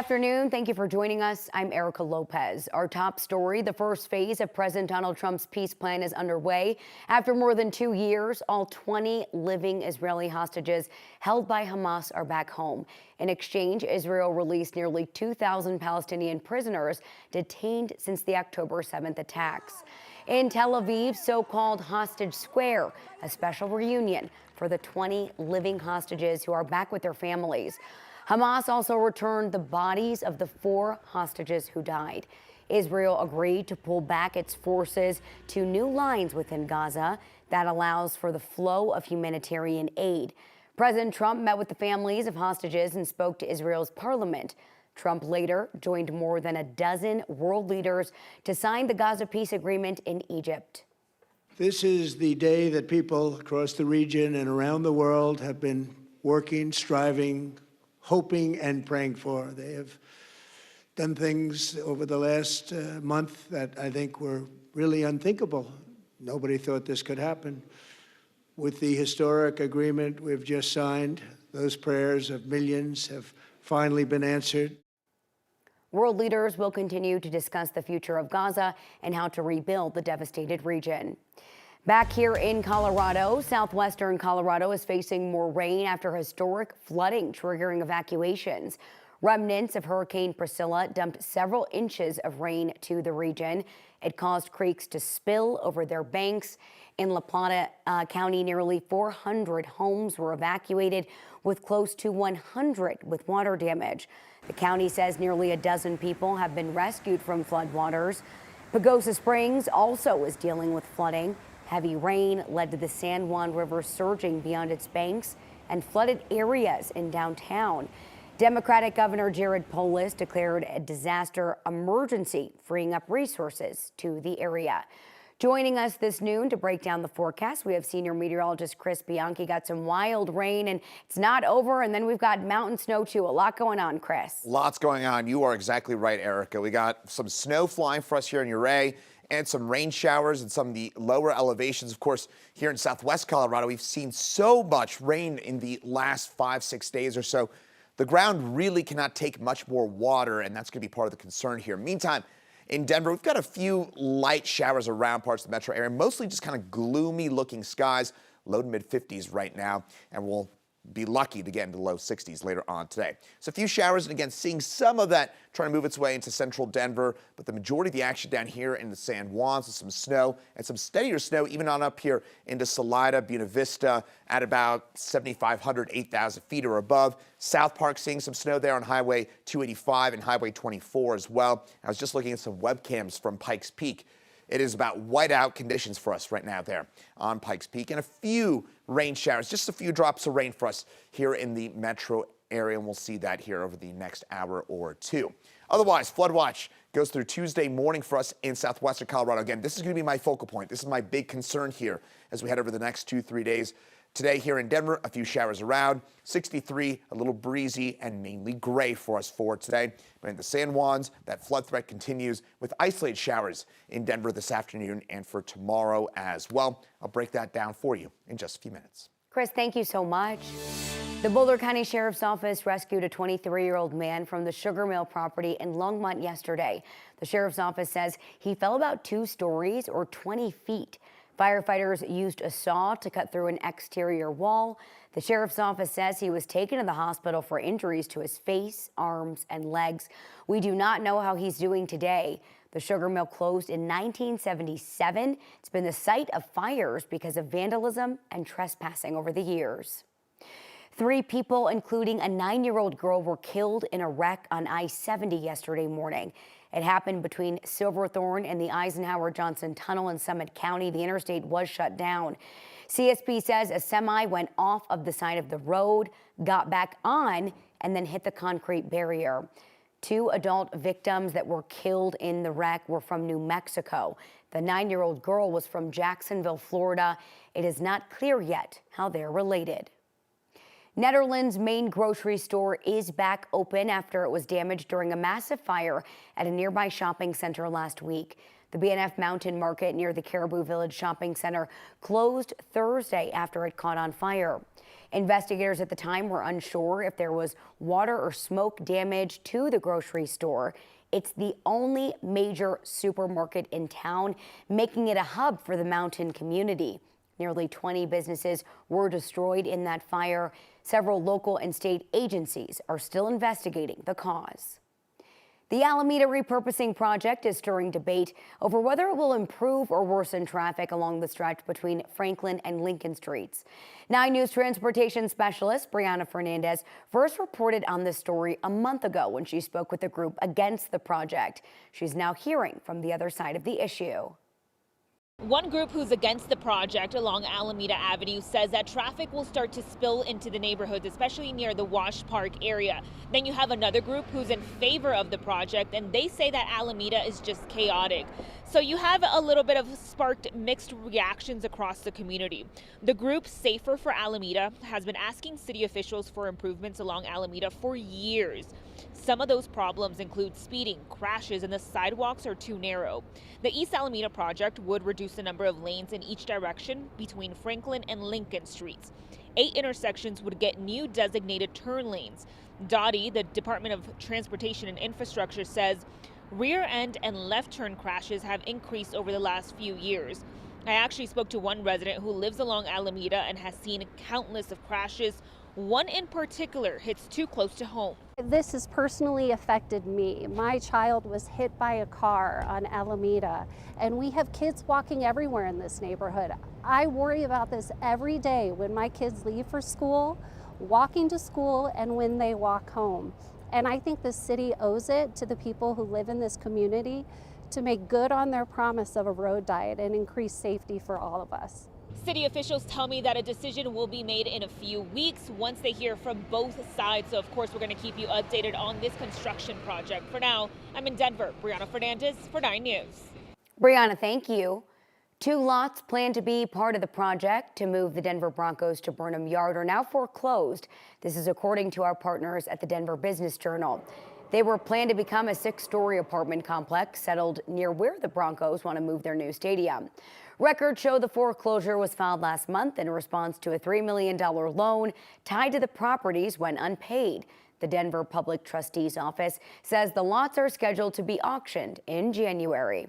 Afternoon. Thank you for joining us. I'm Erica Lopez. Our top story, the first phase of President Donald Trump's peace plan is underway. After more than 2 years, all 20 living Israeli hostages held by Hamas are back home. In exchange, Israel released nearly 2,000 Palestinian prisoners detained since the October 7th attacks. In Tel Aviv, so-called Hostage Square, a special reunion for the 20 living hostages who are back with their families. Hamas also returned the bodies of the 4 hostages who died. Israel agreed to pull back its forces to new lines within Gaza that allows for the flow of humanitarian aid. President Trump met with the families of hostages and spoke to Israel's parliament. Trump later joined more than a dozen world leaders to sign the Gaza peace agreement in Egypt. This is the day that people across the region and around the world have been working, striving, hoping and praying for. They have done things over the last month that I think were really unthinkable. Nobody thought this could happen. With the historic agreement we've just signed, those prayers of millions have finally been answered. World leaders will continue to discuss the future of Gaza and how to rebuild the devastated region. Back here in Colorado, southwestern Colorado is facing more rain after historic flooding triggering evacuations. Remnants of Hurricane Priscilla dumped several inches of rain to the region. It caused creeks to spill over their banks. In La Plata County, nearly 400 homes were evacuated, with close to 100 with water damage. The county says nearly a dozen people have been rescued from floodwaters. Pagosa Springs also is dealing with flooding. Heavy rain led to the San Juan River surging beyond its banks and flooded areas in downtown. Democratic Governor Jared Polis declared a disaster emergency, freeing up resources to the area. Joining us this noon to break down the forecast, we have senior meteorologist Chris Bianchi. Got some wild rain, and it's not over. And then we've got mountain snow, too. A lot going on, Chris. Lots going on. You are exactly right, Erica. We got some snow flying for us here in Uray, and some rain showers in some of the lower elevations. Of course, here in southwest Colorado, we've seen so much rain in the last 5-6 days or so. The ground really cannot take much more water, and that's going to be part of the concern here. Meantime, in Denver, we've got a few light showers around parts of the metro area, mostly just kind of gloomy looking skies, low to mid 50s right now, and we'll be lucky to get into low 60s later on today. So a few showers, and again, seeing some of that trying to move its way into central Denver, but the majority of the action down here in the San Juan, so some snow and some steadier snow even on up here into Salida, Buena Vista at about 7,500, 8,000 feet or above. South Park seeing some snow there on Highway 285 and Highway 24 as well. I was just looking at some webcams from Pikes Peak. It is about whiteout conditions for us right now there on Pikes Peak, and a few rain showers, just a few drops of rain for us here in the metro area, and we'll see that here over the next hour or two. Otherwise, flood watch goes through Tuesday morning for us in southwestern Colorado. Again, this is going to be my focal point. This is my big concern here as we head over the next 2-3 days. Today here in Denver, a few showers around, 63, a little breezy and mainly gray for us for today. But in the San Juans, that flood threat continues with isolated showers in Denver this afternoon and for tomorrow as well. I'll break that down for you in just a few minutes. Chris, thank you so much. The Boulder County Sheriff's Office rescued a 23-year-old man from the sugar mill property in Longmont yesterday. The Sheriff's Office says he fell about 2 stories or 20 feet. Firefighters used a saw to cut through an exterior wall. The Sheriff's Office says he was taken to the hospital for injuries to his face, arms, and legs. We do not know how he's doing today. The sugar mill closed in 1977. It's been the site of fires because of vandalism and trespassing over the years. 3 people, including a 9-year-old girl, were killed in a wreck on I-70 yesterday morning. It happened between Silverthorne and the Eisenhower-Johnson Tunnel in Summit County. The interstate was shut down. CSP says a semi went off of the side of the road, got back on, and then hit the concrete barrier. 2 adult victims that were killed in the wreck were from New Mexico. The 9-year-old girl was from Jacksonville, Florida. It is not clear yet how they're related. Netherlands' main grocery store is back open after it was damaged during a massive fire at a nearby shopping center last week. The B&F Mountain Market near the Caribou Village Shopping Center closed Thursday after it caught on fire. Investigators at the time were unsure if there was water or smoke damage to the grocery store. It's the only major supermarket in town, making it a hub for the mountain community. Nearly 20 businesses were destroyed in that fire. Several local and state agencies are still investigating the cause. The Alameda repurposing project is stirring debate over whether it will improve or worsen traffic along the stretch between Franklin and Lincoln Streets. 9 News transportation specialist Brianna Fernandez first reported on this story a month ago when she spoke with a group against the project. She's now hearing from the other side of the issue. One group who's against the project along Alameda Avenue says that traffic will start to spill into the neighborhoods, especially near the Wash Park area. Then you have another group who's in favor of the project, and they say that Alameda is just chaotic. So you have a little bit of sparked mixed reactions across the community. The group Safer for Alameda has been asking city officials for improvements along Alameda for years. Some of those problems include speeding, crashes, and the sidewalks are too narrow. The East Alameda project would reduce the number of lanes in each direction between Franklin and Lincoln Streets. 8 intersections would get new designated turn lanes. Dottie, the Department of Transportation and Infrastructure, says rear end and left turn crashes have increased over the last few years. I actually spoke to one resident who lives along Alameda and has seen countless of crashes. One in particular hits too close to home. This has personally affected me. My child was hit by a car on Alameda, and we have kids walking everywhere in this neighborhood. I worry about this every day when my kids leave for school, walking to school, and when they walk home. And I think the city owes it to the people who live in this community to make good on their promise of a road diet and increase safety for all of us. City officials tell me that a decision will be made in a few weeks once they hear from both sides. So, of course, we're going to keep you updated on this construction project. For now, I'm in Denver. Brianna Fernandez for 9 News. Brianna, thank you. 2 lots planned to be part of the project to move the Denver Broncos to Burnham Yard are now foreclosed. This is according to our partners at the Denver Business Journal. They were planned to become a 6-story apartment complex settled near where the Broncos want to move their new stadium. Records show the foreclosure was filed last month in response to a $3 million loan tied to the properties when unpaid. The Denver Public Trustee's Office says the lots are scheduled to be auctioned in January.